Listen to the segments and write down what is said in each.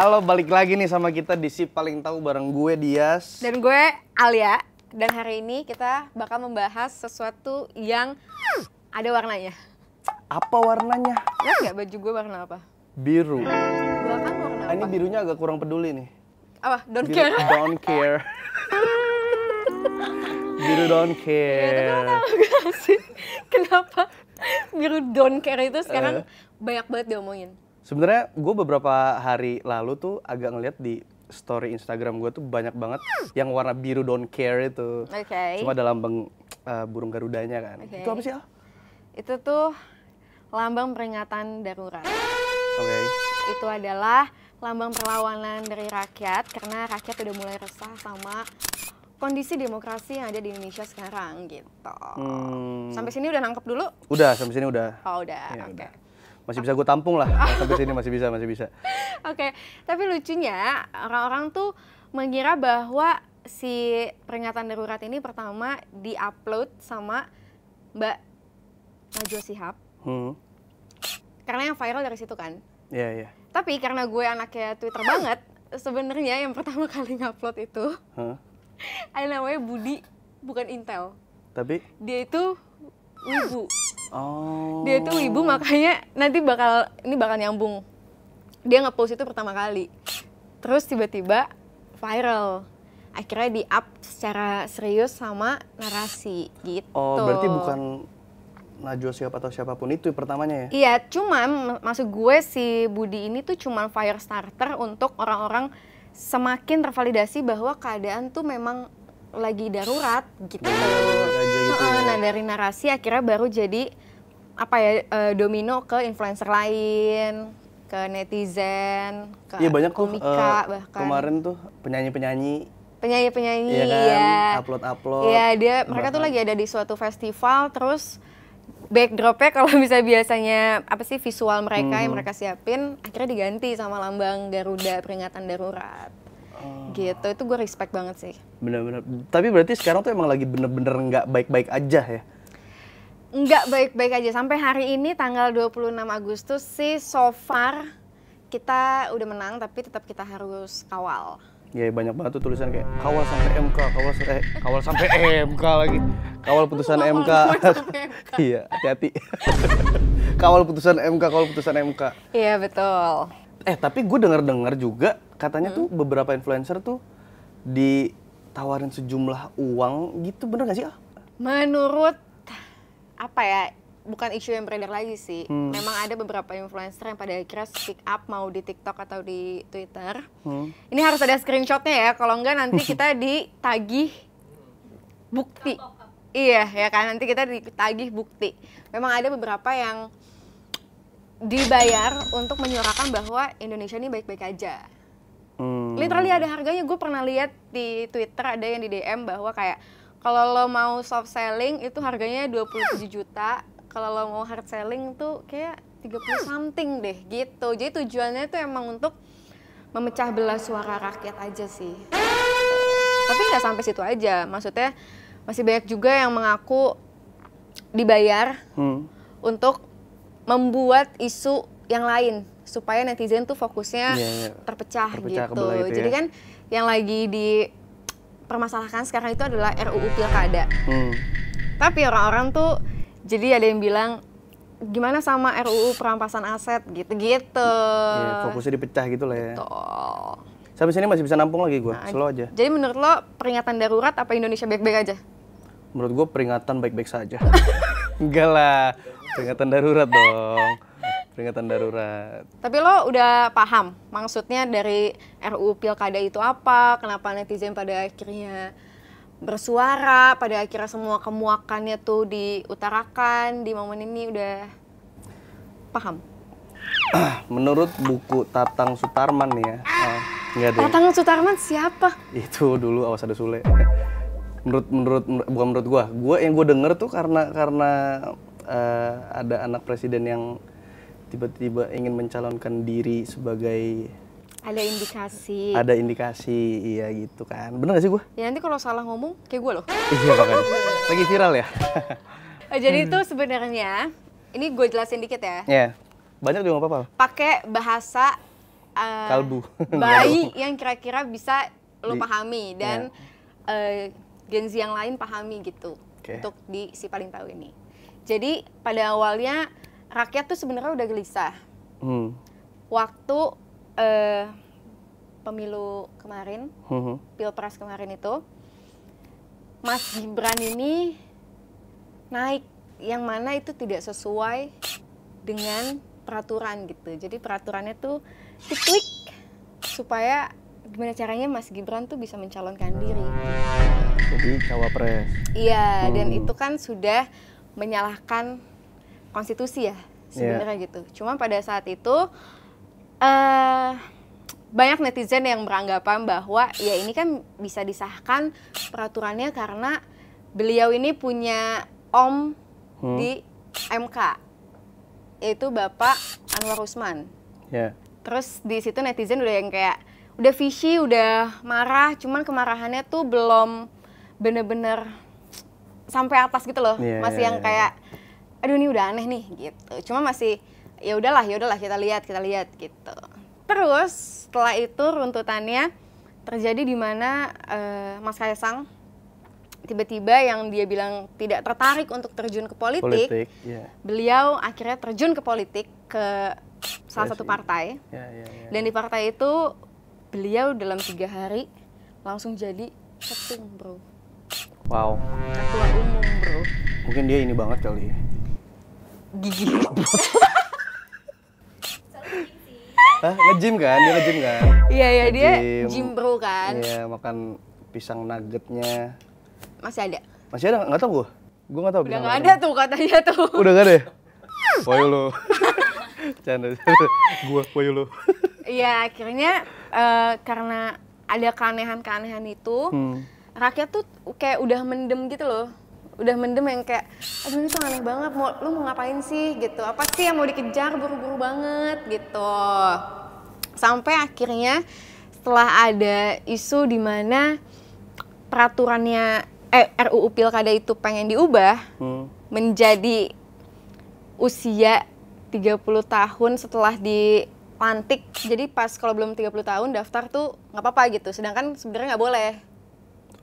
Halo, balik lagi nih sama kita di Si Paling Tahu bareng gue Dias dan gue Alia. Dan hari ini kita bakal membahas sesuatu yang ada warnanya. Apa warnanya? Lihat nggak baju gue warna apa? Biru. Belakang warna apa? Ini birunya agak kurang peduli nih. Apa? Don't Biru, care. Don't care. Biru don't care. Ya, tapi lo tau gak sih kenapa biru don't care itu sekarang banyak banget diomongin? Sebenarnya gue beberapa hari lalu tuh agak ngeliat di story Instagram gue tuh banyak banget yang warna biru don't care itu. Oke. Cuma ada lambang burung garudanya kan. Oke. Itu apa sih, Al? Itu tuh lambang peringatan darurat. Oke. Itu adalah lambang perlawanan dari rakyat karena rakyat udah mulai resah sama kondisi demokrasi yang ada di Indonesia sekarang gitu. Sampai sini udah nangkep dulu? Udah, sampai sini udah. Oh udah, Ya, oke. udah. Masih bisa gue tampung lah. Sampai sini masih bisa. Oke, tapi lucunya orang-orang tuh mengira bahwa si peringatan darurat ini pertama di-upload sama Mbak Najwa Shihab. Karena yang viral dari situ kan. Iya. Tapi karena gue anaknya Twitter banget, sebenarnya yang pertama kali ngupload itu ada namanya Budi, bukan Intel. Tapi? Dia itu wibu. Oh. Dia itu wibu, makanya nanti bakal nyambung. Dia nge-post itu pertama kali. Terus tiba-tiba viral. Akhirnya di-up secara serius sama narasi gitu. Oh, berarti bukan Najwa Shihab atau siapapun itu pertamanya ya? Iya, cuman maksud gue si Budi ini tuh cuman fire starter untuk orang-orang semakin tervalidasi bahwa keadaan tuh memang lagi darurat gitu. Nah, dari narasi akhirnya baru jadi domino ke influencer lain, ke netizen, ke iya, banyak komika tuh, bahkan. kemarin tuh penyanyi-penyanyi Iya kan? ya. Upload. Iya, mereka tuh lagi ada di suatu festival, terus backdropnya kalau biasanya visual mereka yang mereka siapin akhirnya diganti sama lambang Garuda peringatan darurat. Gitu, itu gue respect banget sih. Bener-bener. Tapi berarti sekarang tuh emang lagi bener-bener nggak baik-baik aja ya? Nggak baik-baik aja, sampai hari ini tanggal 26 Agustus sih so far kita udah menang, tapi tetap kita harus kawal. Ya banyak banget tuh tulisan kayak kawal sampai MK, kawal sampai MK lagi. Kawal putusan MK. Iya, hati-hati. Kawal putusan MK. Iya, betul. Tapi gue dengar juga katanya tuh beberapa influencer tuh ditawarin sejumlah uang gitu, bener gak sih? Menurut bukan isu yang beredar lagi sih. Memang ada beberapa influencer yang pada akhirnya speak up mau di TikTok atau di Twitter. Ini harus ada screenshotnya ya, kalau enggak nanti kita ditagih bukti. Iya ya kan, nanti kita ditagih bukti. Memang ada beberapa yang dibayar untuk menyuarakan bahwa Indonesia ini baik-baik aja. Literally ada harganya. Gue pernah lihat di Twitter ada yang di DM bahwa kayak kalau lo mau soft selling itu harganya 27 juta. Kalau lo mau hard selling tuh kayak 30 something deh gitu. Jadi tujuannya tuh emang untuk memecah belah suara rakyat aja sih. Tapi nggak sampai situ aja. Maksudnya masih banyak juga yang mengaku dibayar untuk membuat isu yang lain supaya netizen tuh fokusnya terpecah gitu. Jadi kan yang lagi dipermasalahkan sekarang itu adalah RUU Pilkada. Tapi orang-orang tuh jadi ada yang bilang gimana sama RUU perampasan aset gitu-gitu. Iya, fokusnya dipecah gitu lah ya. Betul. Sampai sini masih bisa nampung lagi gue, slow aja. Jadi menurut lo peringatan darurat apa Indonesia baik-baik aja? Menurut gue peringatan baik-baik saja. Enggak lah, peringatan darurat dong. Peringatan darurat. Tapi lo udah paham maksudnya dari RUU Pilkada itu apa? Kenapa netizen pada akhirnya bersuara, pada akhirnya semua kemuakannya tuh diutarakan di momen ini, udah paham? Menurut buku Tatang Sutarman nih ya. Enggak deh. Tatang Sutarman siapa? Itu dulu Awas Ada Sule. Bukan menurut gua yang gue denger tuh karena ada anak presiden yang tiba-tiba ingin mencalonkan diri sebagai Ada indikasi, iya gitu kan. Bener gak sih gue? Ya nanti kalau salah ngomong kayak gue loh. Iya makanya. Lagi viral ya? Jadi itu sebenarnya, ini gue jelasin dikit ya. Iya, banyak juga gak apa-apa. Pakai bahasa Kalbu. bayi yang kira-kira bisa lo pahami dan Gen Z yang lain pahami gitu untuk di si paling tahu ini. Jadi pada awalnya rakyat tuh sebenarnya udah gelisah. Waktu pemilu kemarin, Pilpres kemarin itu, Mas Gibran ini naik, yang mana itu tidak sesuai dengan peraturan gitu. Jadi peraturannya tuh ditweak supaya gimana caranya Mas Gibran tuh bisa mencalonkan diri. Jadi cawapres. Iya, dan itu kan sudah menyalahkan konstitusi ya sebenarnya gitu. Cuma pada saat itu banyak netizen yang beranggapan bahwa ya ini kan bisa disahkan peraturannya karena beliau ini punya om di MK, yaitu Bapak Anwar Usman. Terus di situ netizen udah yang kayak udah fishy, udah marah, cuman kemarahannya tuh belum bener-bener sampai atas gitu loh. Masih yang kayak aduh ini udah aneh nih gitu. Cuma masih ya udahlah kita lihat gitu. Terus setelah itu runtutannya terjadi di mana Mas Kaisang tiba-tiba yang dia bilang tidak tertarik untuk terjun ke politik, beliau akhirnya terjun ke politik ke salah satu partai. Dan di partai itu beliau dalam 3 hari langsung jadi ketum, bro. Wow. Ketua umum, bro. Mungkin dia ini banget kali. Gigi. Nge-gym kan? Dia nge-gym kan? Iya, dia gym bro kan? Iya, makan pisang nuggetnya. Masih ada? Masih ada? Nggak tahu gue. Gue nggak tahu. Udah nggak ada tuh katanya tuh. Udah nggak ada ya? Woyo lo. Canda. Gue, woyo lo. Iya, akhirnya karena ada keanehan-keanehan itu, rakyat tuh kayak udah mendem gitu loh. Udah mendem yang kayak, aduh ini tuh aneh banget, lu mau ngapain sih gitu, apa sih yang mau dikejar buru-buru banget gitu. Sampai akhirnya setelah ada isu di mana peraturannya RUU Pilkada itu pengen diubah menjadi usia 30 tahun setelah dilantik. Jadi pas kalau belum 30 tahun daftar tuh nggak apa-apa gitu, sedangkan sebenarnya nggak boleh.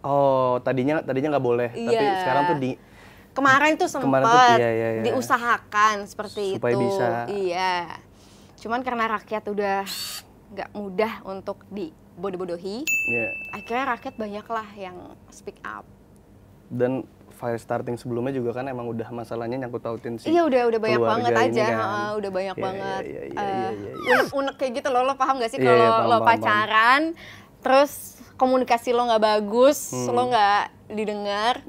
Oh, tadinya nggak boleh, tapi sekarang tuh kemarin tuh sempat diusahakan seperti supaya itu. Bisa. Iya. Cuman karena rakyat udah nggak mudah untuk dibodoh-bodohi, akhirnya rakyat banyak lah yang speak up. Dan file starting sebelumnya juga kan emang udah masalahnya nyangkut pautin sih. Iya, udah banyak banget aja, kan. udah banyak banget. Unek-unek kayak gitu lo paham gak sih kalau lo pacaran, terus komunikasi lo nggak bagus, lo nggak didengar,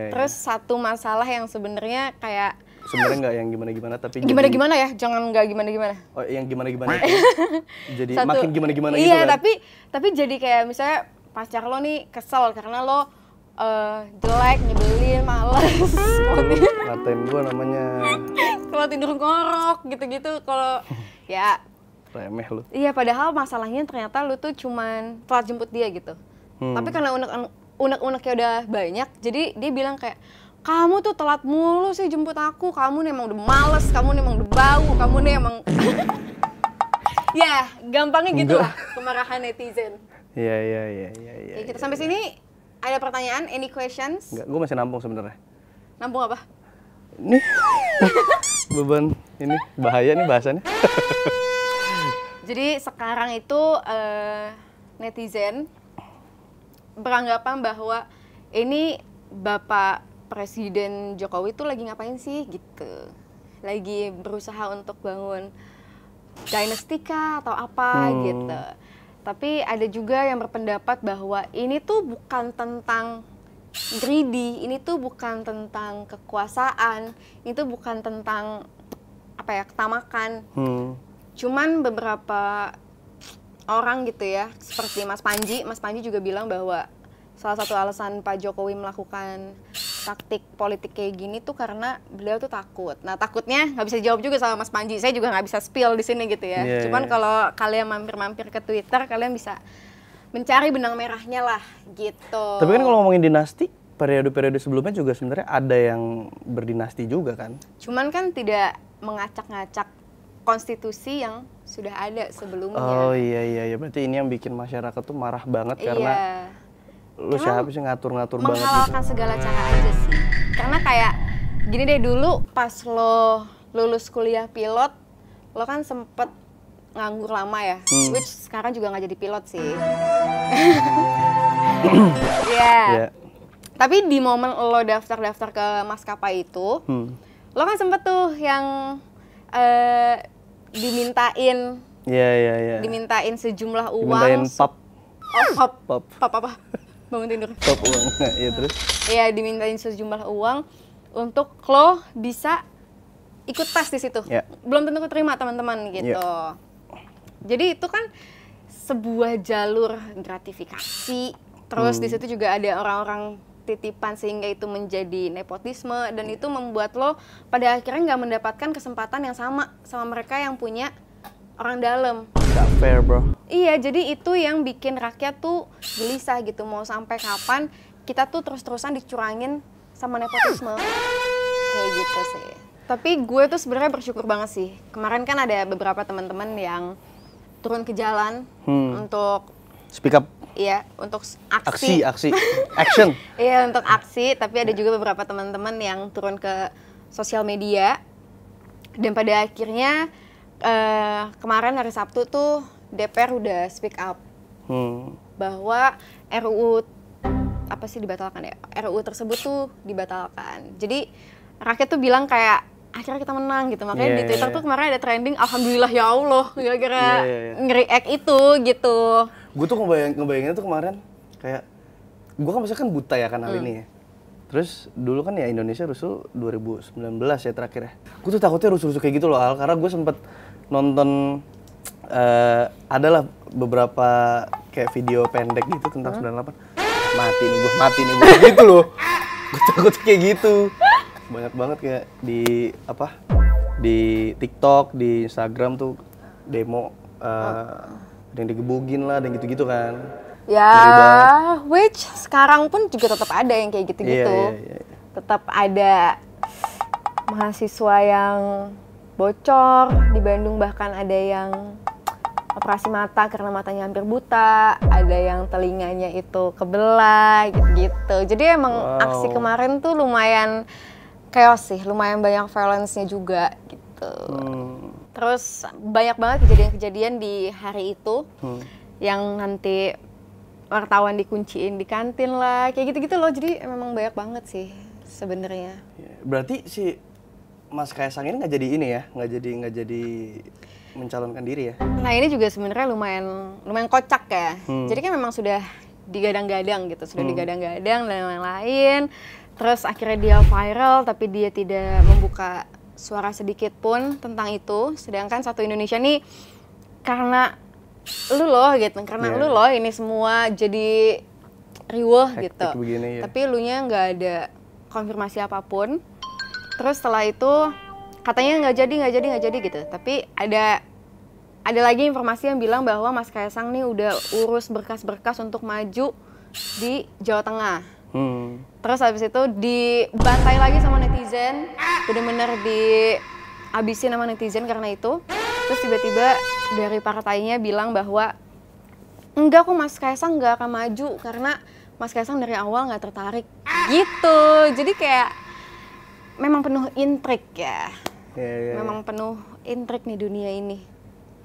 terus satu masalah yang sebenarnya kayak sebenarnya nggak yang gimana-gimana tapi gimana-gimana ya, jangan nggak gimana-gimana. Oh, yang gimana-gimana itu jadi makin gimana-gimana gitu kan. Iya, tapi jadi kayak misalnya pacar lo nih kesel karena lo jelek, nyebelin, males. Ngatain gua namanya kalau tidur ngorok gitu-gitu, kalau ya remeh lu. Iya, padahal masalahnya ternyata lu tuh cuman telat jemput dia gitu. Tapi karena unek-uneknya udah banyak, jadi dia bilang kayak, kamu tuh telat mulu sih jemput aku, kamu nih emang udah males, kamu nih emang udah bau, kamu nih emang ya, gampangnya gitu lah kemarahan netizen. Iya. Ya, kita sampai sini ada pertanyaan, any questions? Enggak, gue masih nampung sebenarnya. Nampung apa? Nih, beban ini bahaya nih bahasannya. Jadi sekarang itu netizen beranggapan bahwa ini Bapak Presiden Jokowi tuh lagi ngapain sih gitu. Lagi berusaha untuk bangun dynasty kah atau apa gitu. Tapi ada juga yang berpendapat bahwa ini tuh bukan tentang greedy, ini tuh bukan tentang kekuasaan, ini tuh bukan tentang apa ya, ketamakan. Cuman beberapa orang gitu ya, seperti Mas Panji juga bilang bahwa salah satu alasan Pak Jokowi melakukan taktik politik kayak gini tuh karena beliau tuh takut. Nah, takutnya nggak bisa jawab juga sama Mas Panji, saya juga nggak bisa spill di sini gitu ya. Cuman kalau kalian mampir-mampir ke Twitter, kalian bisa mencari benang merahnya lah gitu. Tapi kan kalau ngomongin dinasti, periode-periode sebelumnya juga sebenarnya ada yang berdinasti juga kan? Cuman kan tidak mengacak-ngacak konstitusi yang sudah ada sebelumnya. Oh iya, berarti ini yang bikin masyarakat tuh marah banget karena lu siapa sih ngatur-ngatur banget gitu. Menghalalkan segala cara aja sih. Karena kayak gini deh, dulu pas lo lulus kuliah pilot, lo kan sempet nganggur lama ya, which sekarang juga nggak jadi pilot sih. Iya. Tapi di momen lo daftar-daftar ke maskapai itu, lo kan sempet tuh yang dimintain, dimintain sejumlah uang. Dimintain pap. Oh, pap apa? Bangun tidur. Pap uang, iya terus? Iya, dimintain sejumlah uang untuk lo bisa ikut tes di situ. Belum tentu keterima teman-teman gitu. Jadi itu kan sebuah jalur gratifikasi. Terus di situ juga ada orang-orang titipan sehingga itu menjadi nepotisme dan itu membuat lo pada akhirnya nggak mendapatkan kesempatan yang sama mereka yang punya orang dalam. Gak fair, bro. Iya, jadi itu yang bikin rakyat tuh gelisah gitu, mau sampai kapan kita tuh terus-terusan dicurangin sama nepotisme. Kayak gitu sih. Tapi gue tuh sebenarnya bersyukur banget sih. Kemarin kan ada beberapa teman-teman yang turun ke jalan untuk speak up. Iya, untuk aksi. Action. Iya, untuk aksi, tapi ada juga beberapa teman-teman yang turun ke sosial media. Dan pada akhirnya kemarin hari Sabtu tuh DPR udah speak up bahwa RUU apa sih dibatalkan ya? RUU tersebut tuh dibatalkan. Jadi rakyat tuh bilang kayak akhirnya kita menang gitu. Makanya di Twitter tuh kemarin ada trending, alhamdulillah ya Allah, gara-gara nge-react itu gitu. Gue tuh ngebayanginnya tuh kemarin kayak gue kan maksudnya kan buta ya kan hal ini ya. Terus dulu kan ya Indonesia rusuh 2019 ya terakhir ya. Gue tuh takutnya rusuh-rusuh kayak gitu loh Al, karena gue sempet nonton adalah beberapa kayak video pendek gitu tentang 98. Mati nih gue gitu loh. Gue takut kayak gitu. Banyak banget kayak di TikTok, di Instagram tuh demo ada yang digebugin lah, ada yang gitu-gitu kan. Ya, which sekarang pun juga tetap ada yang kayak gitu-gitu. Iya. Tetap ada mahasiswa yang bocor, di Bandung bahkan ada yang operasi mata karena matanya hampir buta, ada yang telinganya itu kebelah gitu-gitu. Jadi emang aksi kemarin tuh lumayan chaos sih, lumayan banyak violence-nya juga gitu. Terus banyak banget kejadian-kejadian di hari itu yang nanti wartawan dikunciin di kantin lah, kayak gitu-gitu loh. Jadi memang banyak banget sih sebenarnya. Berarti si Mas Kaisang ini nggak jadi mencalonkan diri ya? Nah ini juga sebenarnya lumayan kocak ya. Jadi kan memang sudah digadang-gadang gitu, digadang-gadang dan lain-lain. Terus akhirnya dia viral, tapi dia tidak membuka suara sedikit pun tentang itu. Sedangkan Satu Indonesia nih karena lu loh gitu, lu loh ini semua jadi riweh gitu. Begini, tapi elunya nggak ada konfirmasi apapun. Terus setelah itu katanya nggak jadi gitu. Tapi ada lagi informasi yang bilang bahwa Mas Kaisang nih udah urus berkas-berkas untuk maju di Jawa Tengah. Terus habis itu dibantai lagi sama netizen, bener-bener dihabisin sama netizen karena itu. Terus tiba-tiba dari partainya bilang bahwa enggak kok Mas Kaisang nggak akan maju karena Mas Kaisang dari awal nggak tertarik gitu. Jadi kayak memang penuh intrik ya. Memang penuh intrik nih dunia ini.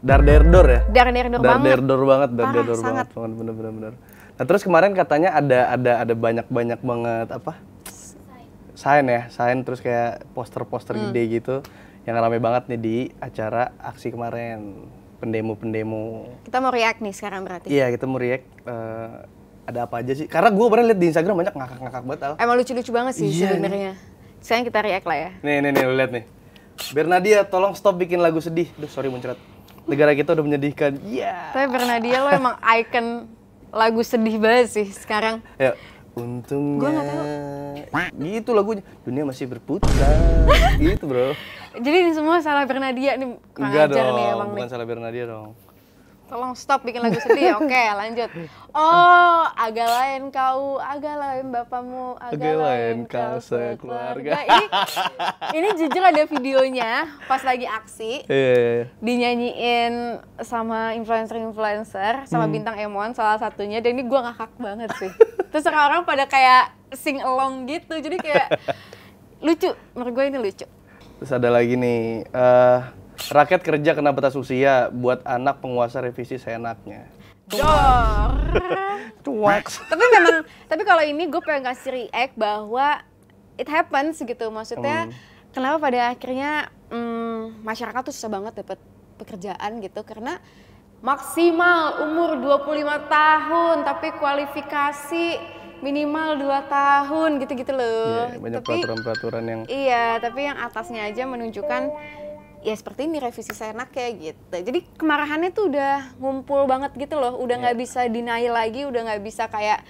Dar-der-dor ya? Dar-der-dor banget. Dar-der-dor banget, dar-der-dor banget. Bener-bener. Nah terus kemarin katanya ada banyak banget apa? Sign terus kayak poster-poster gede gitu yang rame banget nih di acara aksi kemarin, pendemo. Kita mau react nih sekarang berarti? Iya, kita mau react. Ada apa aja sih? Karena gue pernah lihat di Instagram banyak ngakak-ngakak banget Al. Emang lucu-lucu banget sih sebenarnya. Sekarang kita react lah ya. Nih, lu lihat nih. Bernadia, tolong stop bikin lagu sedih. Duh, sorry muncrat. Negara kita udah menyedihkan. Tapi Bernadia lo emang icon lagu sedih banget sih sekarang. Ya, untungnya. Gue nggak tahu. Gitu lagunya. Dunia masih berputar. Gitu bro. Jadi ini semua salah Bernadia nih. Enggak dong, nih emang bukan nih. salah Bernadia dong. Tolong stop bikin lagu sedih. Oke, lanjut. Oh, agak lain kau, agak lain bapamu, agak lain kau sekeluarga. Ini jujur ada videonya pas lagi aksi. Dinyanyiin sama influencer-influencer, sama bintang Emon salah satunya. Dan ini gue ngakak banget sih. Terus orang-orang pada kayak sing along gitu. Jadi kayak lucu. Menurut gue ini lucu. Terus ada lagi nih, rakyat kerja kena batas usia, buat anak penguasa revisi seenaknya. Dor. Cuek. Tapi kalau ini gue pengen kasih react bahwa it happens gitu. Maksudnya kenapa pada akhirnya masyarakat tuh susah banget dapat pekerjaan gitu, karena maksimal umur 25 tahun tapi kualifikasi minimal 2 tahun gitu-gitu loh. Iya, banyak tapi, peraturan-peraturan yang... Iya, tapi yang atasnya aja menunjukkan ya seperti ini revisi seenaknya gitu. Jadi kemarahannya tuh udah ngumpul banget gitu loh. Udah nggak bisa deny lagi, udah nggak bisa kayak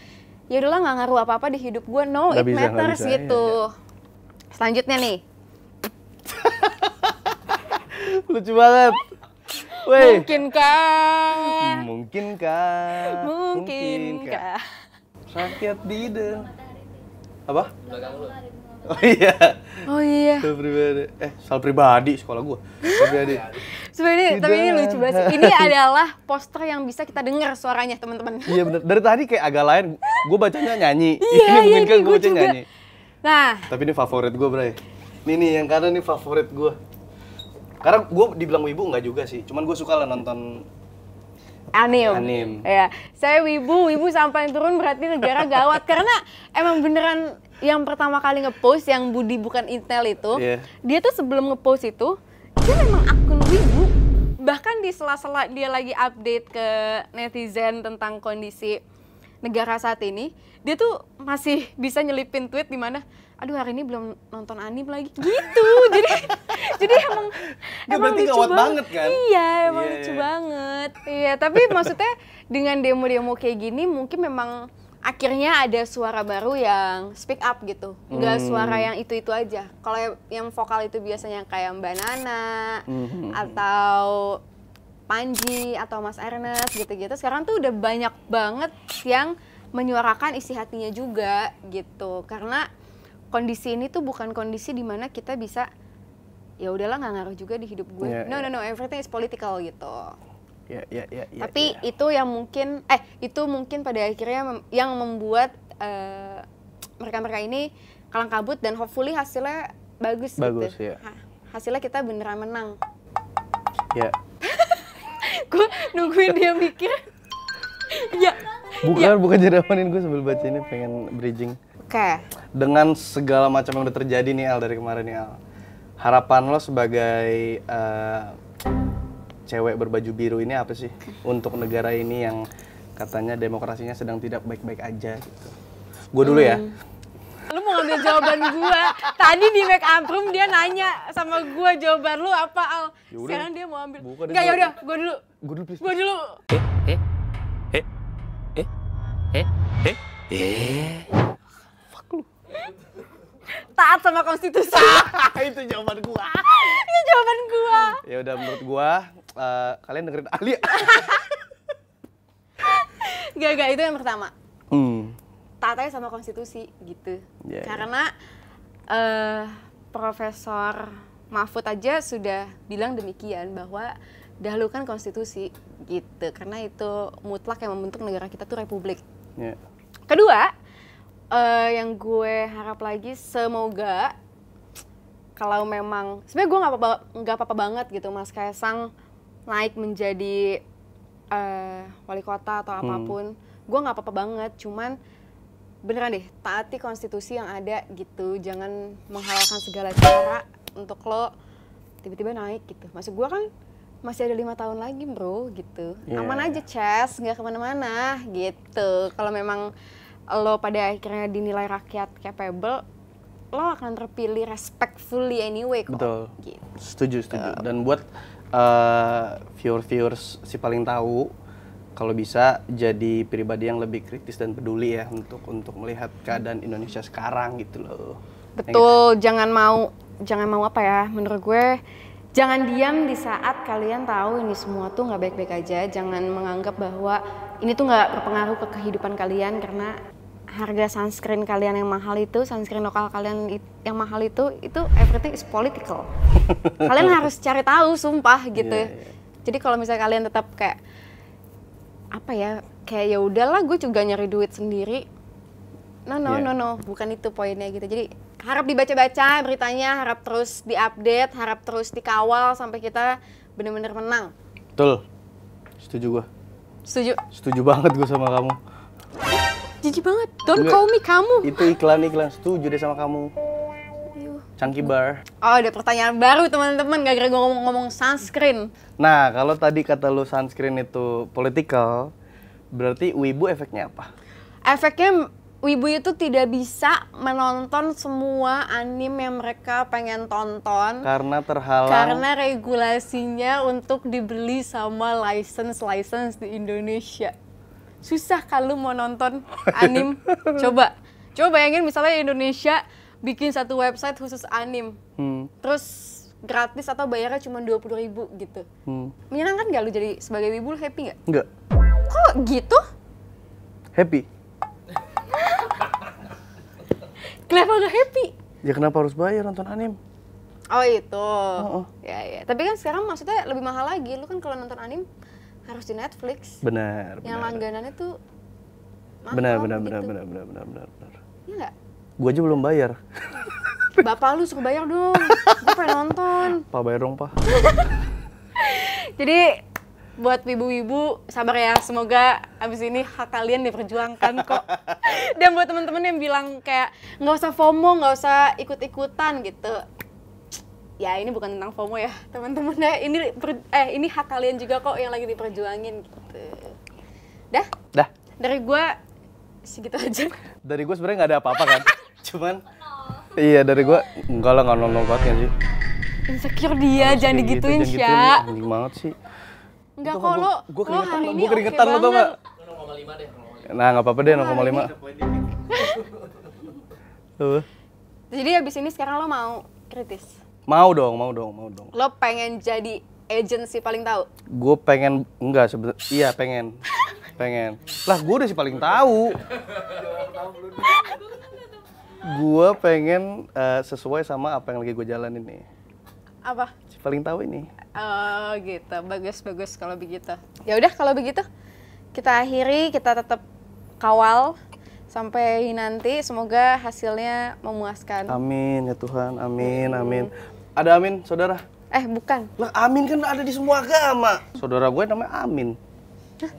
ya udahlah nggak ngaruh apa-apa di hidup gue. No, it matters gitu. Iya. Selanjutnya nih. Lucu banget. Wey. Mungkinkah rakyat bidang apa? Oh iya. Oh iya. Soal pribadi sekolah gua. Pribadi. Sebenarnya tapi ini lucu banget sih. Ini adalah poster yang bisa kita dengar suaranya, teman-teman. Iya benar. Dari tadi kayak agak lain. Gua bacanya nyanyi. Iya, ini mungkin kan gua baca nyanyi. Nah, tapi ini favorit gua, Bray. Ini nih yang karena ini favorit gua. Karena gua dibilang wibu enggak juga sih. Cuman gua suka lah nonton Anim. Ya, saya wibu sampai turun berarti negara gawat. Karena emang beneran yang pertama kali ngepost yang Budi bukan Intel itu, dia tuh sebelum ngepost itu dia memang akun wibu. Bahkan di sela-sela dia lagi update ke netizen tentang kondisi negara saat ini, dia tuh masih bisa nyelipin tweet di mana, aduh hari ini belum nonton anim lagi gitu. jadi emang lucu banget kan? Iya, emang lucu banget. Iya, tapi maksudnya dengan demo-demo kayak gini mungkin memang akhirnya ada suara baru yang speak up gitu. Enggak suara yang itu-itu aja. Kalau yang vokal itu biasanya kayak Mbak Nana atau Panji atau Mas Ernest gitu-gitu. Sekarang tuh udah banyak banget yang menyuarakan isi hatinya juga gitu. Karena kondisi ini tuh bukan kondisi di mana kita bisa ya udahlah nggak ngaruh juga di hidup gue. No, everything is political gitu. Tapi itu yang mungkin itu mungkin pada akhirnya yang membuat mereka-mereka ini kalang kabut dan hopefully hasilnya bagus gitu. Ya. Hasilnya kita beneran menang. Ya. Gue nungguin dia mikir. Ya. Bukan jeramanin, gue sambil baca ini pengen bridging. Oke. Dengan segala macam yang udah terjadi nih Al dari kemarin nih Al, harapan lo sebagai cewek berbaju biru ini apa sih untuk negara ini yang katanya demokrasinya sedang tidak baik-baik aja gitu? Gue dulu ya. Lu mau ngambil jawaban gue. Tadi di make up room dia nanya sama gue jawaban lu apa Al. Yaudah. Sekarang dia mau ambil. Enggak, yaudah gue dulu. Gue dulu. Fuck lu. Taat sama konstitusi. Itu jawaban gua. Itu jawaban gua. Ya udah menurut gua kalian dengerin ahli. Gak itu yang pertama. Taat aja sama konstitusi gitu. Karena Profesor Mahfud aja sudah bilang demikian bahwa dahulukan konstitusi gitu. Karena itu mutlak yang membentuk negara kita tuh republik. Kedua, yang gue harap lagi semoga kalau memang sebenarnya gue nggak apa-apa banget gitu Mas Kaisang naik menjadi wali kota atau apapun, gue nggak apa-apa banget, cuman beneran deh taati konstitusi yang ada gitu, jangan menghalalkan segala cara untuk lo tiba-tiba naik gitu. Maksud gue kan masih ada 5 tahun lagi bro gitu, aman aja Ces, nggak kemana-mana gitu. Kalau memang lo pada akhirnya dinilai rakyat capable, lo akan terpilih respectfully anyway kok. Betul. Gitu. Setuju. Dan buat viewers si paling tahu, kalau bisa jadi pribadi yang lebih kritis dan peduli ya untuk melihat keadaan Indonesia sekarang gitu loh. Betul, jangan mau apa ya, menurut gue Jangan diam di saat kalian tahu ini semua tuh nggak baik-baik aja. Jangan menganggap bahwa ini tuh nggak berpengaruh ke kehidupan kalian, karena harga sunscreen kalian yang mahal itu, sunscreen lokal kalian yang mahal itu everything is political. Kalian harus cari tahu, sumpah gitu. Jadi kalau misalnya kalian tetap kayak apa ya, kayak ya udahlah gue juga nyari duit sendiri. No, bukan itu poinnya gitu. Jadi harap dibaca-baca beritanya, harap terus diupdate, harap terus dikawal sampai kita benar-benar menang. Betul. Setuju gue. Setuju? Setuju banget gue sama kamu. Jijik banget. Don't call me kamu. Itu iklan. Setuju deh sama kamu. Chunky Bar. Oh, ada pertanyaan baru teman-teman, gara-gara gue ngomong sunscreen. Nah, kalau tadi kata lu sunscreen itu political, berarti wibu efeknya apa? Efeknya wibu itu tidak bisa menonton semua anime yang mereka pengen tonton. Karena terhalang. Karena regulasinya untuk dibeli sama license di Indonesia. Susah kalau mau nonton anime. Coba bayangin misalnya Indonesia bikin satu website khusus anime. Terus gratis atau bayarnya cuma 20.000 gitu. Menyenangkan gak lu jadi sebagai wibu, happy gak? Enggak. Kok gitu? Happy. Kenapa gak happy? Ya kenapa harus bayar nonton anime? Oh itu. Ya. Tapi kan sekarang maksudnya lebih mahal lagi. Lu kan kalau nonton anime harus di Netflix. Benar. Yang langganannya tuh mahal. Benar. Iya nggak? Gua aja belum bayar. Bapak lu suruh bayar dong. Gue pengen nonton. Pak bayar dong, Pak. Jadi buat wibu-wibu sabar ya. Semoga abis ini hak kalian diperjuangkan kok. Dan buat teman-teman yang bilang kayak nggak usah FOMO, nggak usah ikut-ikutan gitu. Ya ini bukan tentang FOMO ya teman-teman ya. Ini hak kalian juga kok yang lagi diperjuangin gitu. Dah? Dari gue segitu aja. Dari gue sebenarnya nggak ada apa-apa kan. Cuman iya dari gue enggak lah, nggak nonton banget sih. Insecure dia, jangan digituin Sya. Anjing banget sih. Enggak kok lo hari ini oke keringetan lo tau nggak? 0,5 deh. Nah nggak apa-apa deh 0,5. Jadi abis ini sekarang lo mau kritis? Mau dong. Lo pengen jadi agency paling tahu? Gue pengen, iya pengen. Lah gue udah sih paling tahu. Gue pengen sesuai sama apa yang lagi gue jalanin nih. Apa? Si paling tahu ini. Oh gitu, bagus kalau begitu. Ya udah kalau begitu kita akhiri, kita tetap kawal sampai nanti. Semoga hasilnya memuaskan. Amin ya Tuhan, amin. Ada amin, saudara? Bukan. Lah amin kan ada di semua agama. Saudara gue namanya Amin. Hah?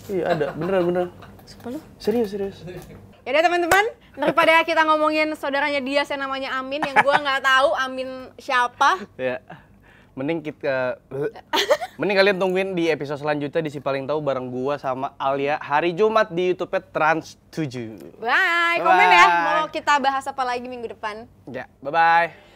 Iya ada, beneran. Sumpah lu? Serius. Ya udah teman-teman, daripada kita ngomongin saudaranya dia yang namanya Amin, yang gua nggak tahu Amin siapa. Ya. Mending kalian tungguin di episode selanjutnya di Si Paling Tahu bareng gua sama Alia hari Jumat di YouTube-nya Trans 7. Bye. Komen ya mau kita bahas apa lagi minggu depan. Ya, bye-bye.